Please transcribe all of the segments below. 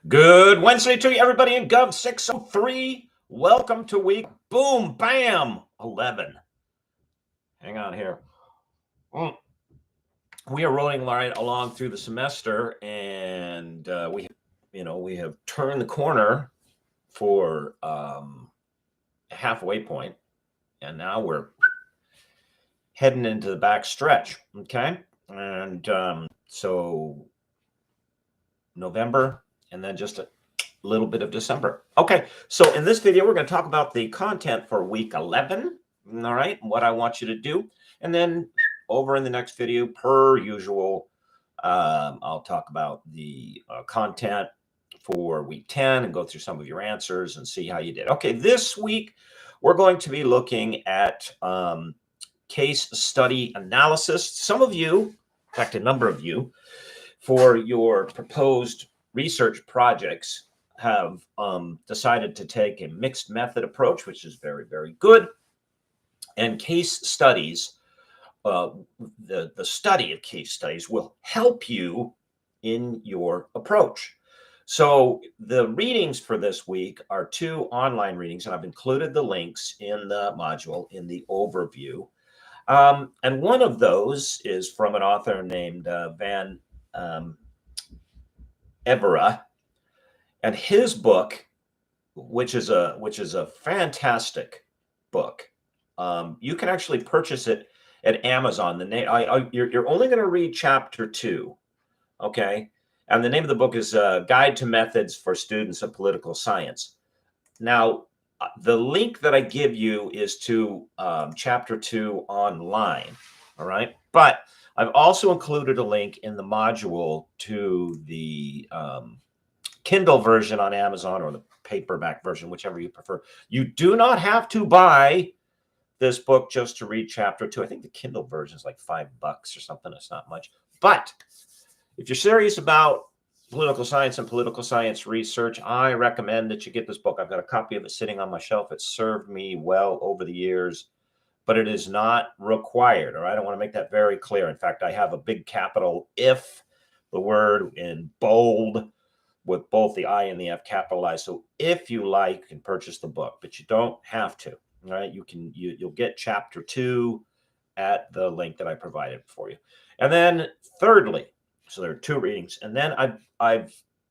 Good Wednesday to you, everybody in Gov 603. Welcome to week, boom, bam, 11. Hang on here. We are rolling right along through the semester, and we have turned the corner for halfway point, and now we're heading into the back stretch. Okay, and so November, and then just a little bit of December. Okay, so in this video, we're going to talk about the content for week 11. All right, what I want you to do. And then over in the next video, per usual, I'll talk about the content for week 10 and go through some of your answers and see how you did. Okay, this week, we're going to be looking at case study analysis. Some of you, in fact, a number of you, for your proposed research projects have decided to take a mixed method approach, which is very, very good. And case studies, the study of case studies will help you in your approach. So the readings for this week are 2 online readings, and I've included the links in the module in the overview. And one of those is from an author named Van Evera, and his book, which is a fantastic book. You can actually purchase it at Amazon. The name you're only going to read chapter 2, okay? And the name of the book is Guide to Methods for Students of Political Science. Now, the link that I give you is to chapter 2 online, all right? But I've also included a link in the module to the Kindle version on Amazon or the paperback version, whichever you prefer. You do not have to buy this book just to read chapter 2. I think the Kindle version is like $5 or something. It's not much. But if you're serious about political science and political science research, I recommend that you get this book. I've got a copy of it sitting on my shelf. It's served me well over the years, but it is not required. All right, I want to make that very clear. In fact, I have a big capital "if," the word in bold, with both the I and the F capitalized. So if you like, you can purchase the book, but you don't have to. All right, you'll get chapter 2 at the link that I provided for you. And then thirdly, so there are 2 readings, and then I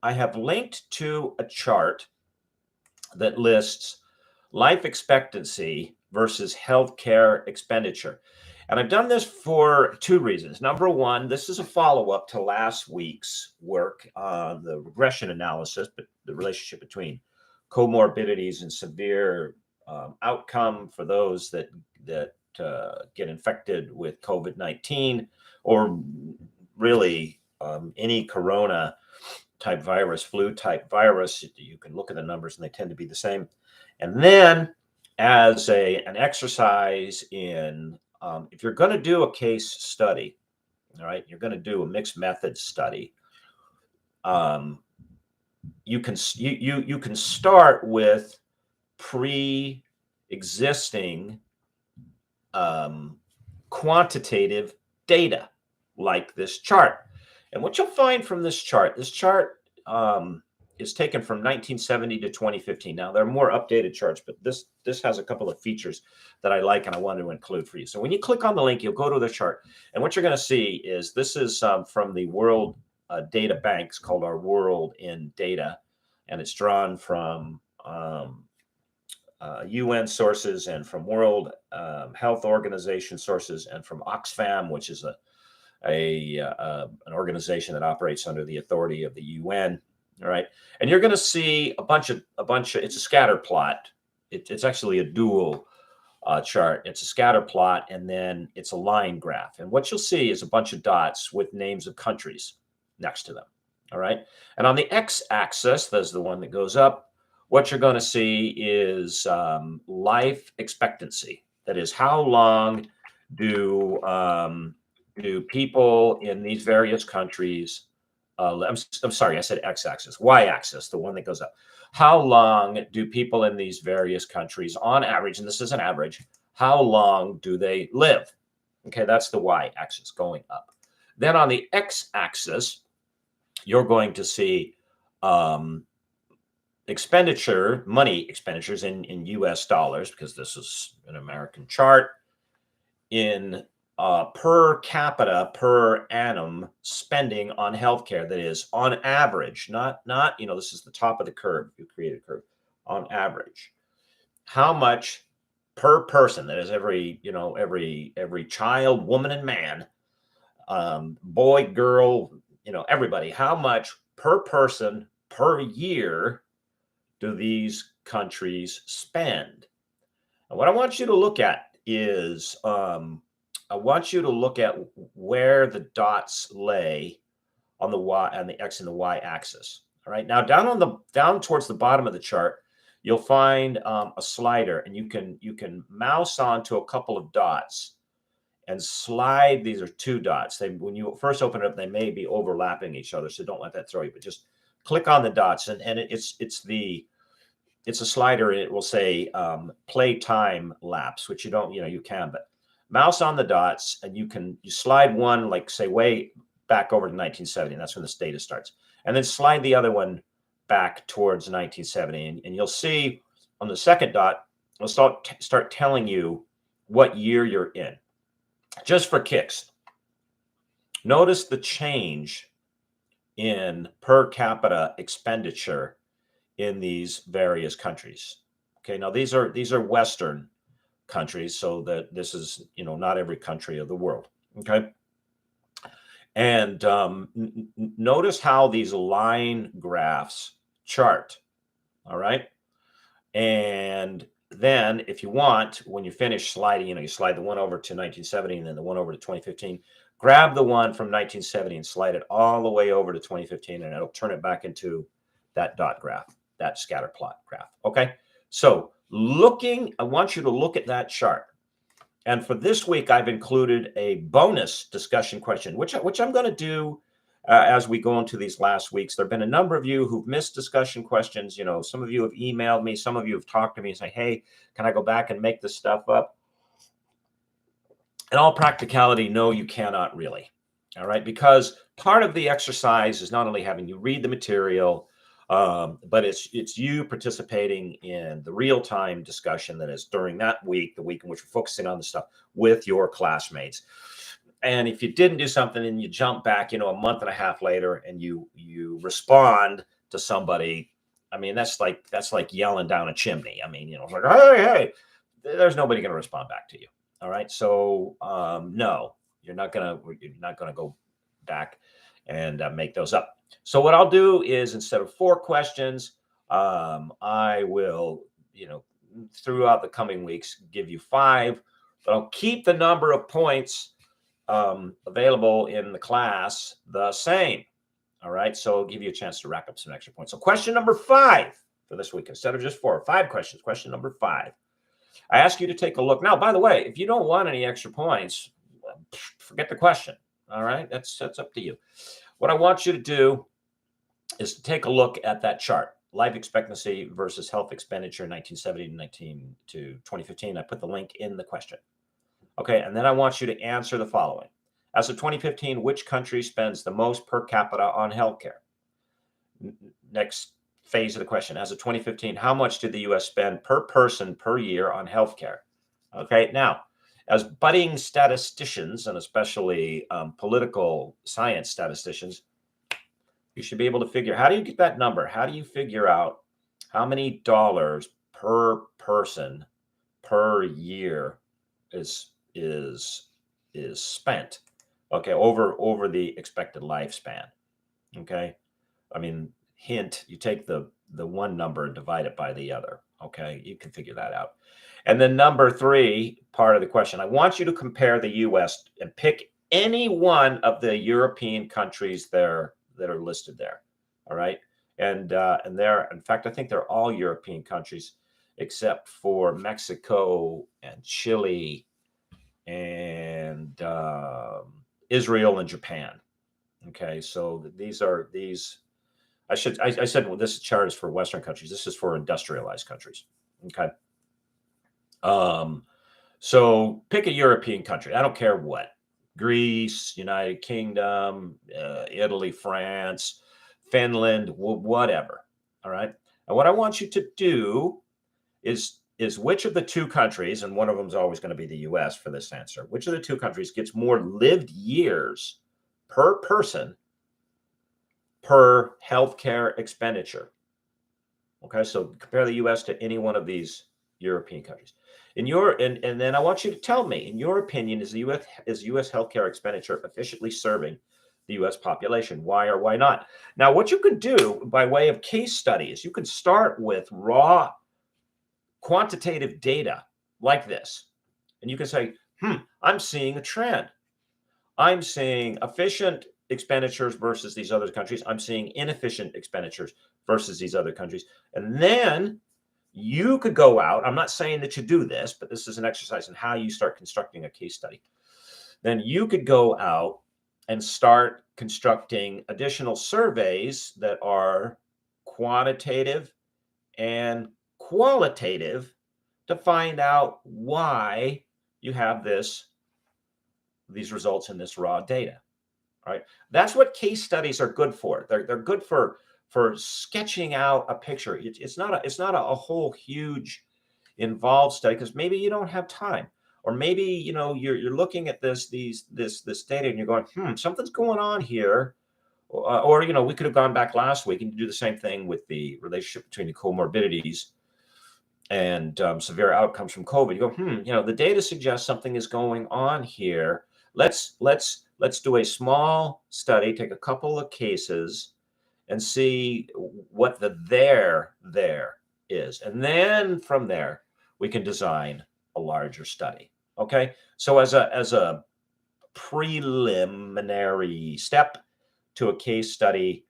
have linked to a chart that lists life expectancy versus healthcare expenditure. And I've done this for 2 reasons. Number one, this is a follow-up to last week's work on the regression analysis, but the relationship between comorbidities and severe outcome for those that get infected with COVID-19, or really any corona type virus, flu type virus. You can look at the numbers and they tend to be the same. And then as an exercise in if you're going to do a case study, all right, you're going to do a mixed method study. You can start with pre-existing quantitative data like this chart. And what you'll find from this chart is taken from 1970 to 2015. Now, there are more updated charts, but this has a couple of features that I like and I want to include for you. So when you click on the link, you'll go to the chart. And what you're going to see is this is from the World Data Banks called Our World in Data. And it's drawn from UN sources and from World Health Organization sources and from Oxfam, which is an organization that operates under the authority of the UN. All right, and you're going to see a bunch of. It's a scatter plot. It's actually a dual chart. It's a scatter plot, and then it's a line graph. And what you'll see is a bunch of dots with names of countries next to them. All right, and on the x-axis, that's the one that goes up. What you're going to see is life expectancy. That is, how long do people in these various countries? I'm sorry, I said x-axis, y-axis, the one that goes up. How long do people in these various countries, on average, and this is an average, how long do they live? Okay, that's the y-axis going up. Then on the x-axis, you're going to see um, money expenditures in US dollars, because this is an American chart, in per capita per annum spending on healthcare. That is on average, not, this is the top of the curve. You create a curve on average. How much per person, that is every child, woman, and man, boy, girl, everybody, how much per person per year do these countries spend? And what I want you to look at is, I want you to look at where the dots lay on the y and the x and the y axis. All right, now down towards the bottom of the chart, you'll find a slider, and you can mouse onto a couple of dots and slide. These are two dots. When you first open it up, they may be overlapping each other, so don't let that throw you. But just click on the dots, and it's a slider, and it will say play time lapse, which you can, but mouse on the dots, and you slide one, like say way back over to 1970, and that's when this data starts, and then slide the other one back towards 1970, and you'll see on the second dot, it'll start telling you what year you're in. Just for kicks, notice the change in per capita expenditure in these various countries. Okay, now these are Western countries, so that this is not every country of the world. Okay, and notice how these line graphs chart. All right, and then if you want, when you finish sliding, you slide the one over to 1970 and then the one over to 2015. Grab the one from 1970 and slide it all the way over to 2015, and it'll turn it back into that dot graph, that scatter plot graph. Okay, so I want you to look at that chart. And for this week, I've included a bonus discussion question, which I'm going to do as we go into these last weeks. There have been a number of you who've missed discussion questions. Some of you have emailed me, some of you have talked to me and say, hey, can I go back and make this stuff up? In all practicality, no, you cannot really. All right, because part of the exercise is not only having you read the material, but it's you participating in the real-time discussion that is during that week, the week in which we're focusing on the stuff with your classmates. And if you didn't do something and you jump back, a month and a half later, and you respond to somebody, I mean, that's like yelling down a chimney. I mean, it's like, hey, there's nobody going to respond back to you. All right, so no, you're not gonna go back and make those up. So what I'll do is, instead of 4 questions, I will, throughout the coming weeks, give you 5, but I'll keep the number of points available in the class the same. All right, so I'll give you a chance to rack up some extra points. So question number 5 for this week, instead of just 4, 5 questions. Question number 5. I ask you to take a look. Now, by the way, if you don't want any extra points, forget the question. All right, that's up to you. What I want you to do is to take a look at that chart, life expectancy versus health expenditure, 1970 to 2015. I put the link in the question. Okay, and then I want you to answer the following. As of 2015, which country spends the most per capita on healthcare? Next phase of the question. As of 2015, how much did the U.S. spend per person per year on healthcare? Okay, now, as budding statisticians, and especially political science statisticians, you should be able to figure, how do you get that number? How do you figure out how many dollars per person per year is spent, okay, over the expected lifespan? Okay, I mean, hint, you take the one number and divide it by the other. Okay, you can figure that out. And then number 3, part of the question, I want you to compare the U.S. and pick any one of the European countries there that are listed there. All right, and they're, in fact, I think they're all European countries except for Mexico and Chile and Israel and Japan. Okay, so these. I said, well, this chart is for Western countries. This is for industrialized countries. Okay. So pick a European country. I don't care what. Greece, United Kingdom, Italy, France, Finland, whatever. All right. And what I want you to do is which of the two countries, and one of them is always going to be the US for this answer, which of the two countries gets more lived years per person per healthcare expenditure? Okay, so compare the US to any one of these European countries. And then I want you to tell me, in your opinion, is US healthcare expenditure efficiently serving the US population? Why or why not? Now, what you can do by way of case studies, you can start with raw quantitative data like this. And you can say, I'm seeing a trend. I'm seeing efficient expenditures versus these other countries. I'm seeing inefficient expenditures versus these other countries. And then you could go out. I'm not saying that you do this, but this is an exercise in how you start constructing a case study. Then you could go out and start constructing additional surveys that are quantitative and qualitative to find out why you have these results in this raw data. Right? That's what case studies are good for. They're good for sketching out a picture. It's not a whole huge involved study because maybe you don't have time, or maybe you're looking at this data and you're going, something's going on here. Or we could have gone back last week and do the same thing with the relationship between the comorbidities and severe outcomes from COVID. You go, the data suggests something is going on here. Let's do a small study, take a couple of cases, and see what the there is, and then from there we can design a larger study. Okay, so as a preliminary step to a case study,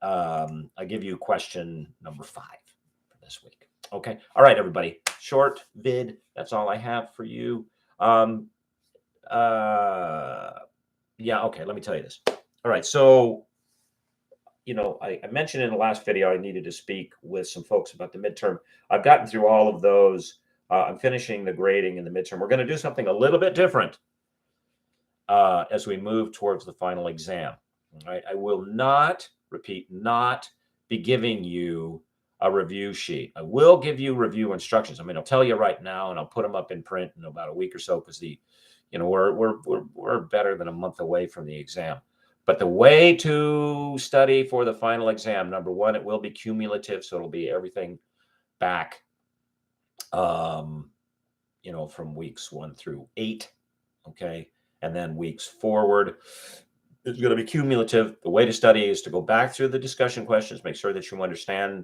I give you question number 5 for this week. Okay. All right, everybody. Short vid. That's all I have for you. Yeah. Okay. Let me tell you this. All right. So, I mentioned in the last video I needed to speak with some folks about the midterm. I've gotten through all of those. I'm finishing the grading in the midterm. We're going to do something a little bit different as we move towards the final exam. All right. I will not be giving you a review sheet. I will give you review instructions. I mean, I'll tell you right now, and I'll put them up in print in about a week or so because we're better than a month away from the exam. But the way to study for the final exam, number one, it will be cumulative, so it'll be everything back, from weeks 1 through 8, okay, and then weeks forward. It's going to be cumulative. The way to study is to go back through the discussion questions, make sure that you understand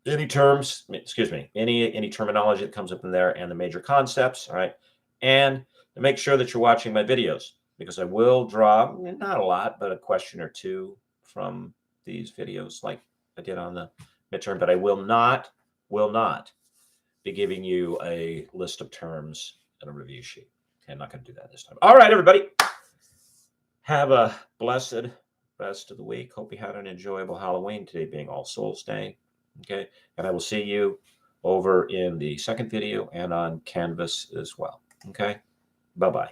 any terminology that comes up in there and the major concepts. All right. And to make sure that you're watching my videos, because I will draw, not a lot, but a question or two from these videos like I did on the midterm, but I will not be giving you a list of terms and a review sheet. Okay, I'm not going to do that this time. All right, everybody. Have a blessed rest of the week. Hope you had an enjoyable Halloween, today being All Souls Day. Okay. And I will see you over in the second video and on Canvas as well. Okay. Bye-bye.